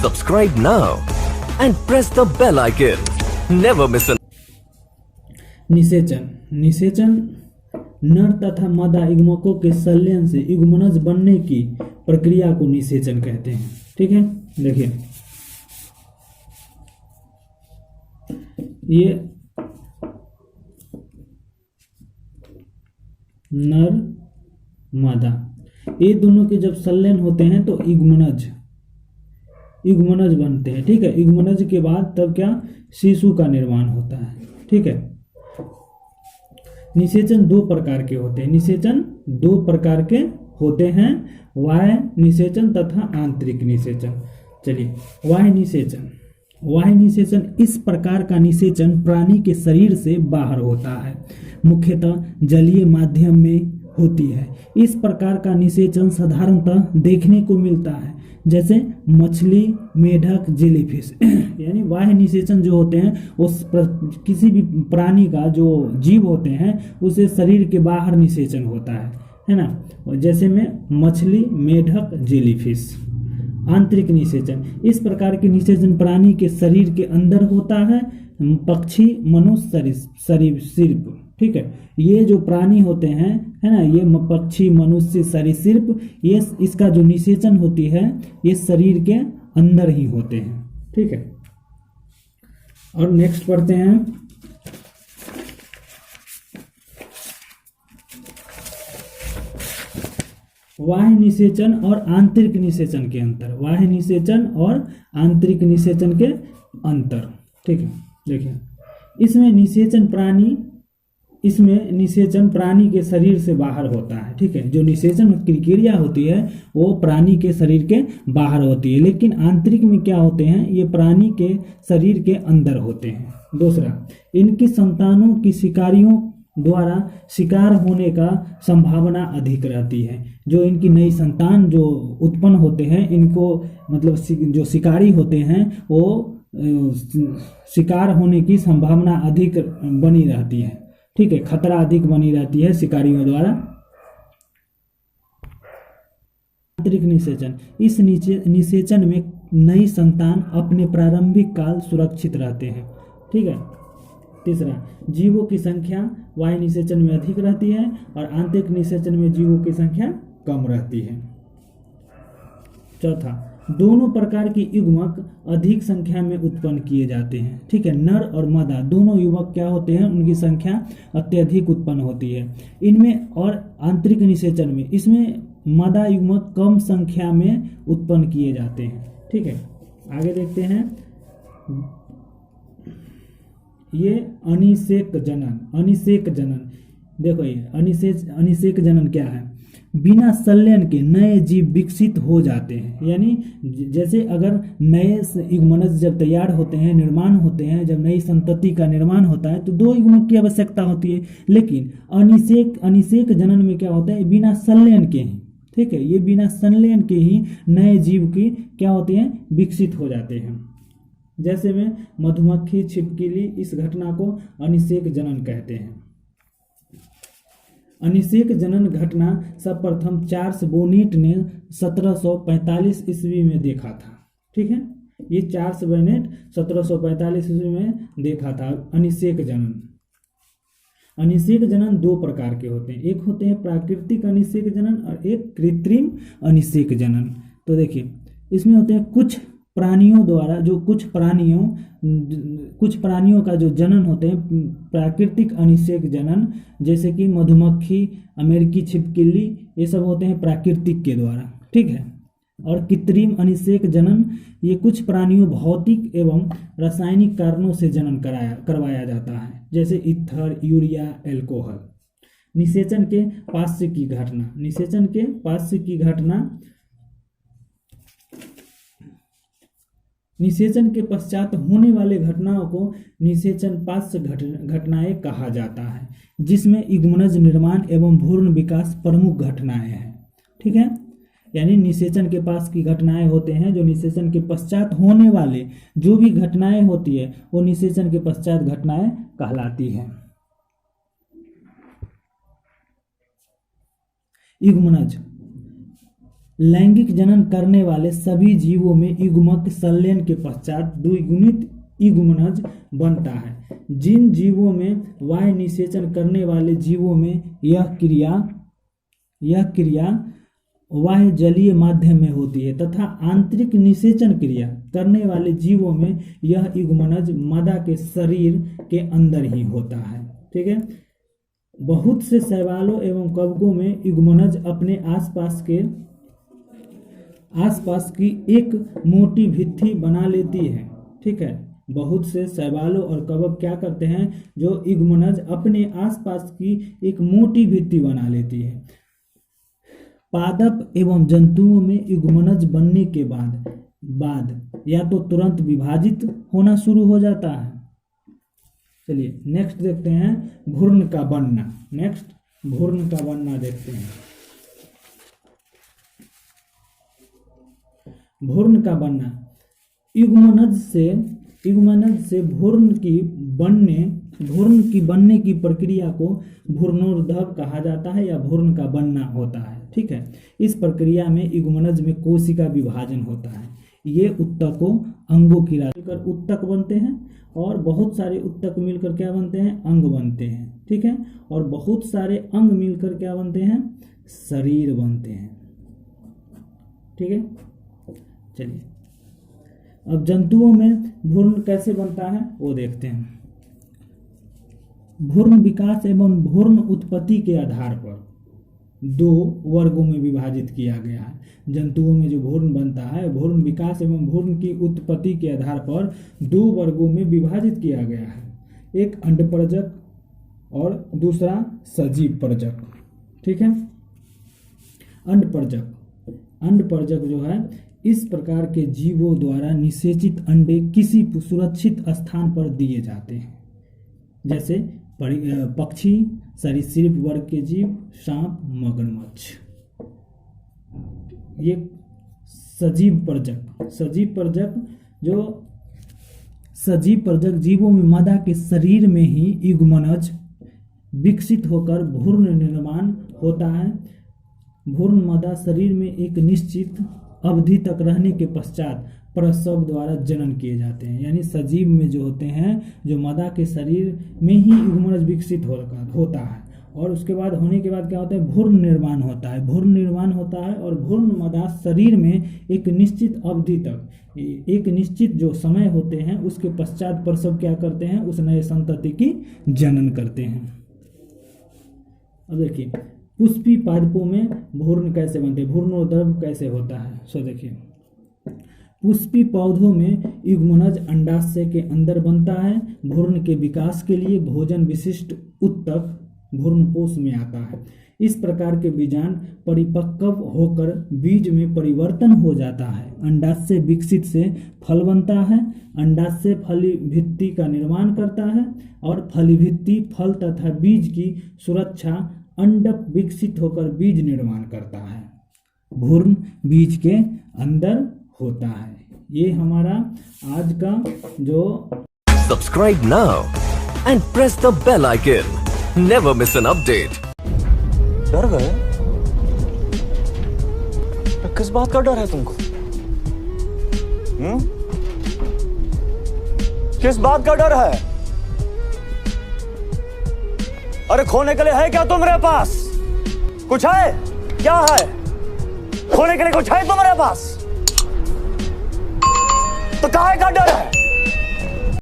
Subscribe now and press the bell icon. Never miss an. निषेचन। निषेचन नर तथा मादा युग्मकों के संलयन से युग्मनज बनने की प्रक्रिया को निषेचन कहते हैं। ठीक है, देखिए ये नर मादा ये दोनों के जब संलयन होते हैं तो युग्मनज बनते हैं। ठीक है, युग्मनज के बाद तब क्या शिशु का निर्माण होता है। ठीक है, निषेचन दो प्रकार के होते हैं। निषेचन दो प्रकार के होते हैं, बाह्य निषेचन तथा आंतरिक निषेचन। चलिए, बाह्य निषेचन। बाह्य निषेचन इस प्रकार का निषेचन प्राणी के शरीर से बाहर होता है, मुख्यतः जलीय माध्यम में होती है। इस प्रकार का निषेचन साधारणतः देखने को मिलता है, जैसे मछली, मेढक, जेलीफिश। यानी बाह्य निषेचन जो होते हैं उस किसी भी प्राणी का जो जीव होते हैं उसे शरीर के बाहर निषेचन होता है ना, जैसे में मछली, मेढक, जेलीफिश। आंतरिक निषेचन इस प्रकार के निषेचन प्राणी के शरीर के अंदर होता है, पक्षी, मनुष्य, सरीसृप। ठीक है, ये जो प्राणी होते हैं है ना, ये पक्षी, मनुष्य, सरीसृप, ये इसका जो निषेचन होती है ये शरीर के अंदर ही होते हैं। ठीक है, और नेक्स्ट पढ़ते हैं बाह्य निषेचन और आंतरिक निषेचन के अंतर। बाह्य निषेचन और आंतरिक निषेचन के अंतर। ठीक है, देखिए इसमें निषेचन प्राणी के शरीर से बाहर होता है। ठीक है, जो निषेचन प्रक्रिया होती है वो प्राणी के शरीर के बाहर होती है, लेकिन आंतरिक में क्या होते हैं, ये प्राणी के शरीर के अंदर होते हैं। दूसरा, इनकी संतानों की शिकारियों द्वारा शिकार होने का संभावना अधिक रहती है। जो इनकी नई संतान जो उत्पन्न होते हैं, इनको मतलब जो शिकारी होते हैं वो शिकार होने की संभावना अधिक बनी रहती है। ठीक है, खतरा अधिक बनी रहती है शिकारियों द्वारा। आंतरिक निषेचन, इस निषेचन में नई संतान अपने प्रारंभिक काल सुरक्षित रहते हैं। ठीक है। तीसरा, जीवों की संख्या बाह्य निषेचन में अधिक रहती है और आंतरिक निषेचन में जीवों की संख्या कम रहती है। चौथा, दोनों प्रकार की युग्मक अधिक संख्या में उत्पन्न किए जाते हैं। ठीक है, नर और मादा दोनों युग्मक क्या होते हैं, उनकी संख्या अत्यधिक उत्पन्न होती है इनमें। और आंतरिक निषेचन में इसमें मादा युग्मक कम संख्या में उत्पन्न किए जाते हैं। ठीक है, आगे देखते हैं ये अनिषेक जनन। देखो ये अनिषेक जनन क्या है, बिना संलयन के नए जीव विकसित हो जाते हैं। यानी जैसे अगर नए युग्मनज जब तैयार होते हैं, निर्माण होते हैं, जब नई संतति का निर्माण होता है तो दो युग्मक की आवश्यकता होती है, लेकिन अनिषेक जनन में क्या होता है, बिना संलयन के ही। ठीक है, ये बिना संलयन के ही नए जीव की क्या होते हैं, विकसित हो जाते हैं। जैसे में मधुमक्खी, छिपकली, इस घटना को अनिषेक जनन कहते हैं। अनिषेक जनन घटना सर्वप्रथम चार्ल्स बोनेट ने 1745 ईस्वी में देखा था। ठीक है, ये चार्ल्स बोनेट 1745 ईस्वी में देखा था अनिषेक जनन। अनिषेक जनन दो प्रकार के होते हैं, एक होते हैं प्राकृतिक अनिषेक जनन और एक कृत्रिम अनिषेक जनन। तो देखिए इसमें होते हैं कुछ प्राणियों द्वारा, जो कुछ प्राणियों का जो जनन होते हैं प्राकृतिक अनिषेक जनन, जैसे कि मधुमक्खी, अमेरिकी छिपकली, ये सब होते हैं प्राकृतिक के द्वारा। ठीक है, और कृत्रिम अनिषेक जनन, ये कुछ प्राणियों भौतिक एवं रासायनिक कारणों से जनन करवाया जाता है, जैसे ईथर, यूरिया, अल्कोहल। निषेचन के पार्श्व की घटना निषेचन के पश्चात होने वाले घटनाओं को निषेचन पार्श्व घटनाएं कहा जाता है, जिसमें युग्मनज निर्माण एवं भ्रूण विकास प्रमुख घटनाएं हैं। ठीक है, यानी निषेचन के पास की घटनाएं होते हैं, जो निषेचन के पश्चात होने वाले जो भी घटनाएं होती है वो निषेचन के पश्चात घटनाएं कहलाती हैं। युग्मनज लैंगिक जनन करने वाले सभी जीवों में युग्मक संलयन के पश्चात द्विगुणित युग्मनज बनता है। जिन जीवों में वाय निषेचन करने वाले जीवों में यह क्रिया वाय जलीय माध्यम में होती है तथा आंतरिक निषेचन क्रिया करने वाले जीवों में यह युग्मनज मादा के शरीर के अंदर ही होता है। ठीक है। बहुत से शैवालों एवं कवकों में युग्मनज अपने आसपास की एक मोटी भित्ति बना लेती है। ठीक है। बहुत से शैवालों और कवक क्या करते हैं, जो युग्मनज अपने आसपास की एक मोटी भित्ति बना लेती है। पादप एवं जंतुओं में युग्मनज बनने के बाद या तो तुरंत विभाजित होना शुरू हो जाता है। चलिए नेक्स्ट देखते हैं भ्रूण का बनना। नेक्स्ट भ्रूण का बनना देखते हैं। भ्रूण का बनना युग्मनज से भ्रूण की बनने की प्रक्रिया को भ्रूणोद्भव कहा जाता है या भ्रूण का बनना होता है। ठीक है। इस प्रक्रिया में युग्मनज में कोशिका विभाजन होता है। ये उत्तकों अंगों की राशि मिलकर उत्तक बनते हैं और बहुत सारे उत्तक मिलकर क्या बनते हैं, अंग बनते हैं। ठीक है। और बहुत सारे अंग मिलकर क्या बनते हैं, शरीर बनते हैं। ठीक है। चलिए अब जंतुओं में भ्रूण कैसे बनता है वो देखते हैं। भ्रूण विकास एवं भ्रूण उत्पत्ति के आधार पर दो वर्गों में विभाजित किया गया है। जंतुओं में जो भ्रूण बनता है, भ्रूण विकास एवं भ्रूण की उत्पत्ति के आधार पर दो वर्गों में विभाजित किया गया है। एक अंडपरजक और दूसरा सजीव परजक। ठीक है। अंडपरजक जो है, इस प्रकार के जीवों द्वारा निषेचित अंडे किसी सुरक्षित स्थान पर दिए जाते हैं, जैसे पक्षी, सरीसृप वर्ग के जीव, सांप, मगरमच्छ। ये सजीव परजक जीवों में मादा के शरीर में ही युग्मनज विकसित होकर भ्रूण निर्माण होता है। भ्रूण मादा शरीर में एक निश्चित अवधि तक रहने के पश्चात प्रसव द्वारा जनन किए जाते हैं। यानी सजीव में जो होते हैं, जो मादा के शरीर में ही युग्मनज विकसित होता है और उसके बाद होने के बाद क्या होता है, भ्रूण निर्माण होता है। और भ्रूण मादा शरीर में एक निश्चित अवधि तक, एक निश्चित जो समय होते हैं, उसके पश्चात प्रसव क्या करते हैं, उस नए संतति की जनन करते हैं। अब देखिए पुष्पी पादपों में भ्रूण कैसे बनते हैं, भ्रूणोद्भव कैसे होता है। सो देखिए पुष्पी पौधों में युग्मनज अंडाशय के अंदर बनता है। भ्रूण के विकास के लिए भोजन विशिष्ट उत्तक भ्रूणपोष में आता है। इस प्रकार के बीजांड परिपक्व होकर बीज में परिवर्तन हो जाता है। अंडाशय विकसित से फल बनता है। अंडाशय फलीभित्ति का निर्माण करता है और फलीभित्ति फल तथा बीज की सुरक्षा अंडक विकसित होकर बीज निर्माण करता है। भ्रूण बीज के अंदर होता है। ये हमारा आज का जो Subscribe now and press the bell icon. Never miss an update. डर गए? किस बात का डर है तुमको? किस बात का डर है? अरे खोने के लिए है क्या तुम्हारे पास? कुछ है? क्या है? खोने के लिए कुछ है तुम्हारे पास? तो काहे का डर